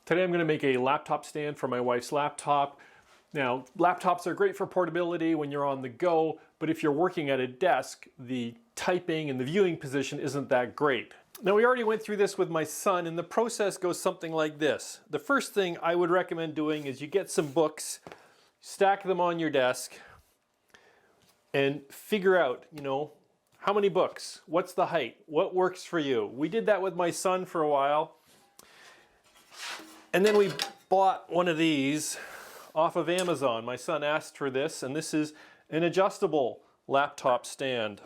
Today I'm going to make a laptop stand for my wife's laptop. Now, laptops are great for portability when you're on the go, but if you're working at a desk, the typing and the viewing position isn't that great. Now, we already went through this with my son, and the process goes something like this. The first thing I would recommend doing is you get some books, stack them on your desk, and figure out, how many books, what's the height, what works for you. We did that with my son for a while. And then we bought one of these off of Amazon. My son asked for this, and this is an adjustable laptop stand.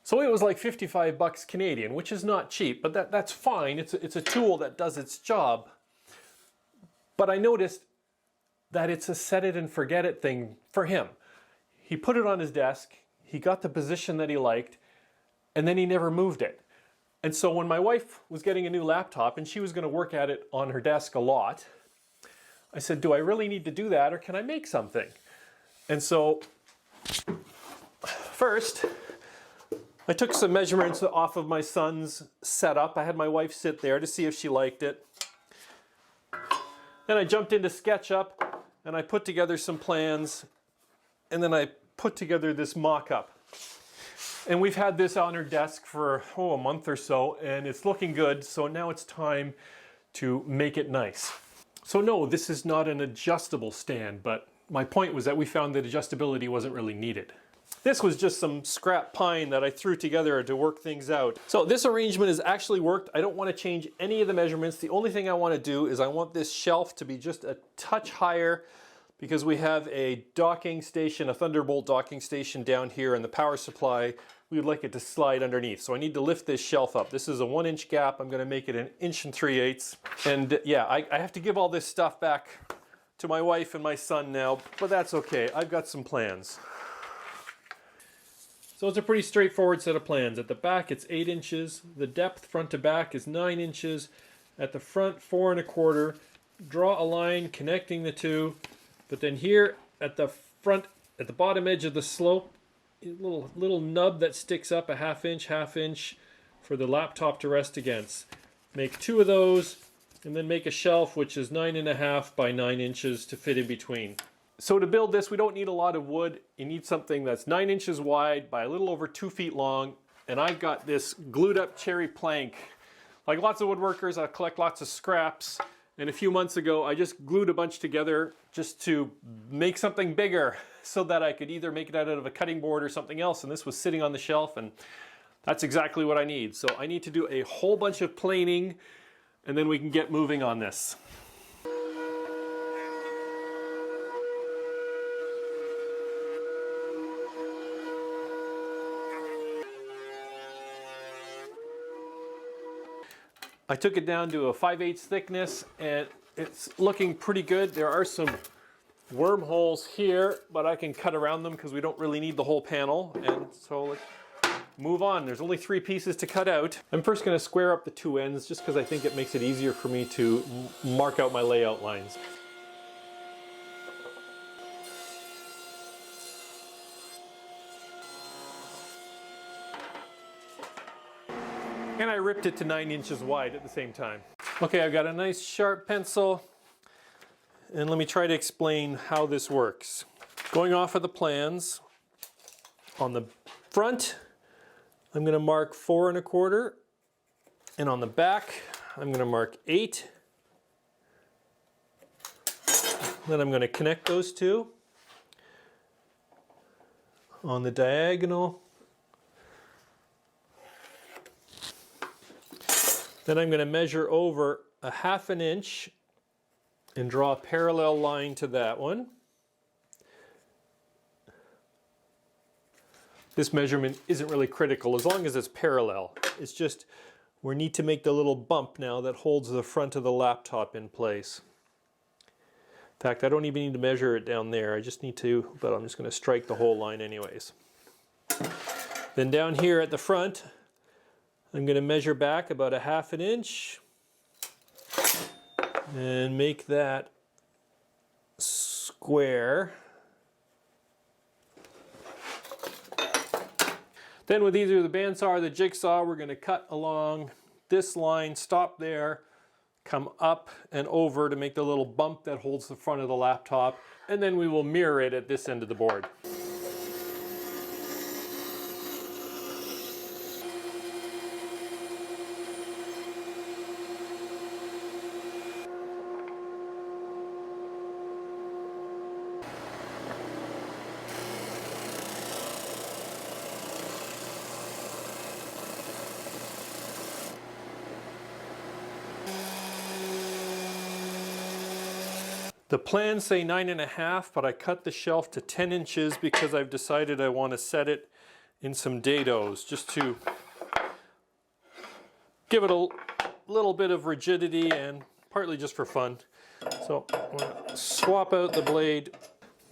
So it was like 55 bucks Canadian, which is not cheap, but that's fine. It's a tool that does its job. But I noticed that it's a set it and forget it thing for him. He put it on his desk, he got the position that he liked, and then he never moved it. And so when my wife was getting a new laptop and she was going to work at it on her desk a lot, I said, do I really need to do that, or can I make something? And so first, I took some measurements off of my son's setup. I had my wife sit there to see if she liked it. Then I jumped into SketchUp and I put together some plans, and then I put together this mock-up. And we've had this on her desk for a month or so, and it's looking good, so now it's time to make it nice. So no, this is not an adjustable stand, but my point was that we found that adjustability wasn't really needed. This was just some scrap pine that I threw together to work things out. So this arrangement has actually worked. I don't want to change any of the measurements. The only thing I want to do is I want this shelf to be just a touch higher, because we have a docking station, a Thunderbolt docking station down here, and the power supply, we would like it to slide underneath. So I need to lift this shelf up. This is a 1-inch gap. I'm going to make it 1 3/8 inches. And yeah, I have to give all this stuff back to my wife and my son now, but that's okay. I've got some plans. So it's a pretty straightforward set of plans. At the back, it's 8 inches. The depth front to back is 9 inches. At the front, 4 1/4. Draw a line connecting the two. But then here at the front, at the bottom edge of the slope, a little nub that sticks up, a half inch for the laptop to rest against. Make 2 of those, and then make a shelf which is 9.5 by 9 inches to fit in between. So to build this, we don't need a lot of wood. You need something that's 9 inches wide by a little over 2 feet long. And I've got this glued up cherry plank. Like lots of woodworkers, I collect lots of scraps. And a few months ago, I just glued a bunch together just to make something bigger so that I could either make it out of a cutting board or something else. And this was sitting on the shelf, and that's exactly what I need. So I need to do a whole bunch of planing, and then we can get moving on this. I took it down to a 5/8 thickness, and it's looking pretty good. There are some wormholes here, but I can cut around them because we don't really need the whole panel. And so let's move on. There's only 3 pieces to cut out. I'm first going to square up the 2 ends just because I think it makes it easier for me to mark out my layout lines. And I ripped it to 9 inches wide at the same time. Okay, I've got a nice sharp pencil, and let me try to explain how this works. Going off of the plans, on the front, I'm going to mark 4 1/4, and on the back, I'm going to mark 8. Then I'm going to connect those two. On the diagonal, then I'm going to measure over a 1/2 inch and draw a parallel line to that one. This measurement isn't really critical as long as it's parallel. It's just we need to make the little bump now that holds the front of the laptop in place. In fact, I don't even need to measure it down there. I just need to, but I'm just going to strike the whole line anyways. Then down here at the front, I'm going to measure back about a 1/2 inch and make that square. Then with either the bandsaw or the jigsaw, we're going to cut along this line, stop there, come up and over to make the little bump that holds the front of the laptop, and then we will mirror it at this end of the board. The plans say 9.5, but I cut the shelf to 10 inches because I've decided I want to set it in some dados just to give it a little bit of rigidity and partly just for fun. So I'm going to swap out the blade.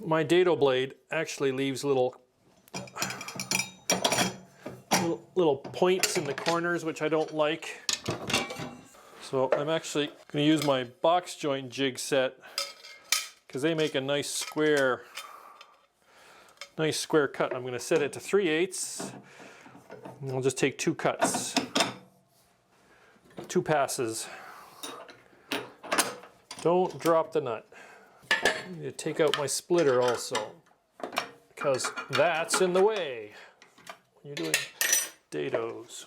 My dado blade actually leaves little points in the corners, which I don't like. So I'm actually going to use my box joint jig set because they make a nice square cut. I'm going to set it to 3/8, and I'll just take 2 cuts, 2 passes. Don't drop the nut. I need to take out my splitter also, because that's in the way when you're doing dados.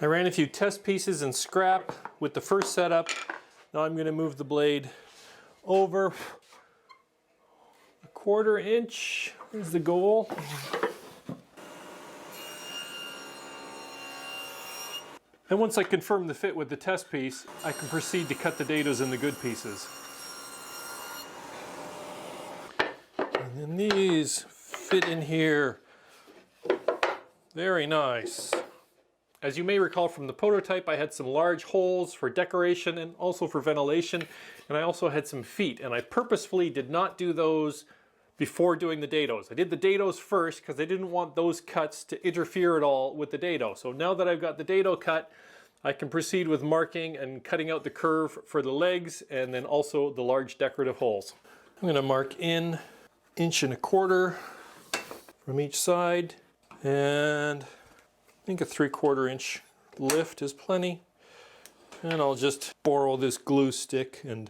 I ran a few test pieces in scrap with the first setup. Now I'm going to move the blade over 1/4 inch is the goal. And once I confirm the fit with the test piece, I can proceed to cut the dados in the good pieces. And then these fit in here. Very nice. As you may recall from the prototype, I had some large holes for decoration and also for ventilation, and I also had some feet, and I purposefully did not do those before doing the dados. I did the dados first because I didn't want those cuts to interfere at all with the dado. So now that I've got the dado cut, I can proceed with marking and cutting out the curve for the legs and then also the large decorative holes. I'm going to mark in 1.25 inches from each side, and I think a 3/4 inch lift is plenty. And I'll just borrow this glue stick and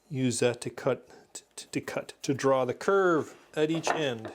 use that to draw the curve at each end.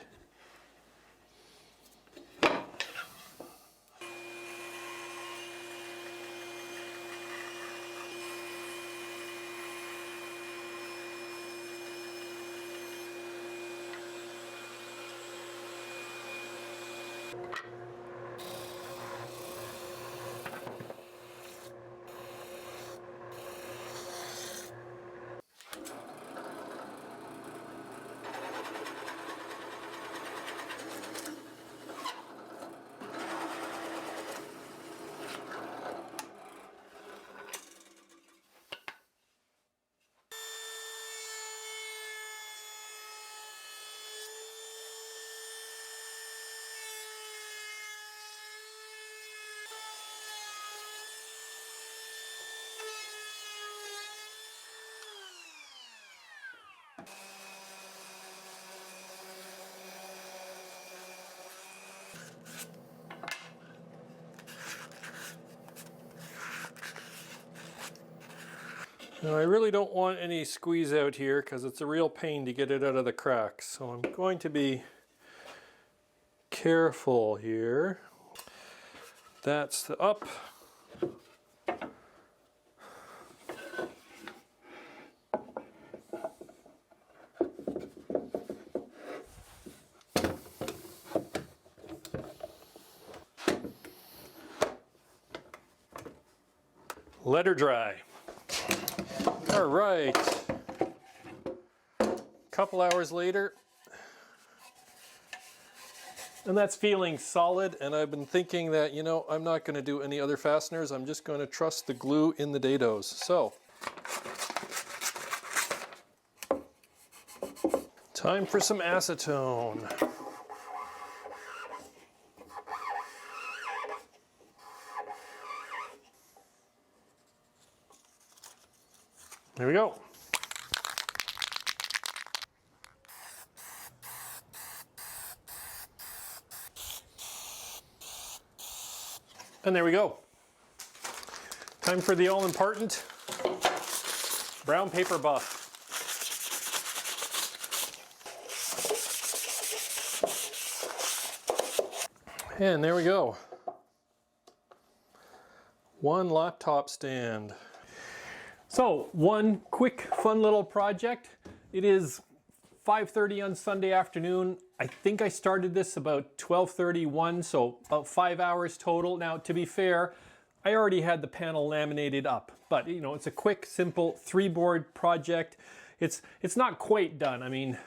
Now I really don't want any squeeze out here because it's a real pain to get it out of the cracks. So I'm going to be careful here. That's the up. Let her dry. All right, a couple hours later, and that's feeling solid, and I've been thinking that, you know, I'm not going to do any other fasteners. I'm just going to trust the glue in the dados. So, time for some acetone. Here we go. And there we go. Time for the all-important brown paper buff. And there we go. One laptop stand. So, one quick fun little project. It is 5:30 on Sunday afternoon. I think I started this about 12:31, so about 5 hours total. Now, to be fair, I already had the panel laminated up, but you know, it's a quick, simple 3-board project. It's not quite done. I mean,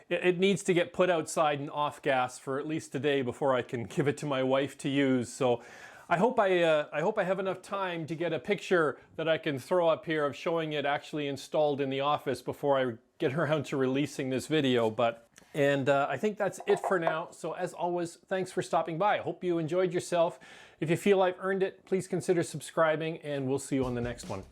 it needs to get put outside and off gas for at least a day before I can give it to my wife to use. So I hope I have enough time to get a picture that I can throw up here of showing it actually installed in the office before I get around to releasing this video. And I think that's it for now. So as always, thanks for stopping by. I hope you enjoyed yourself. If you feel I've earned it, please consider subscribing, and we'll see you on the next one.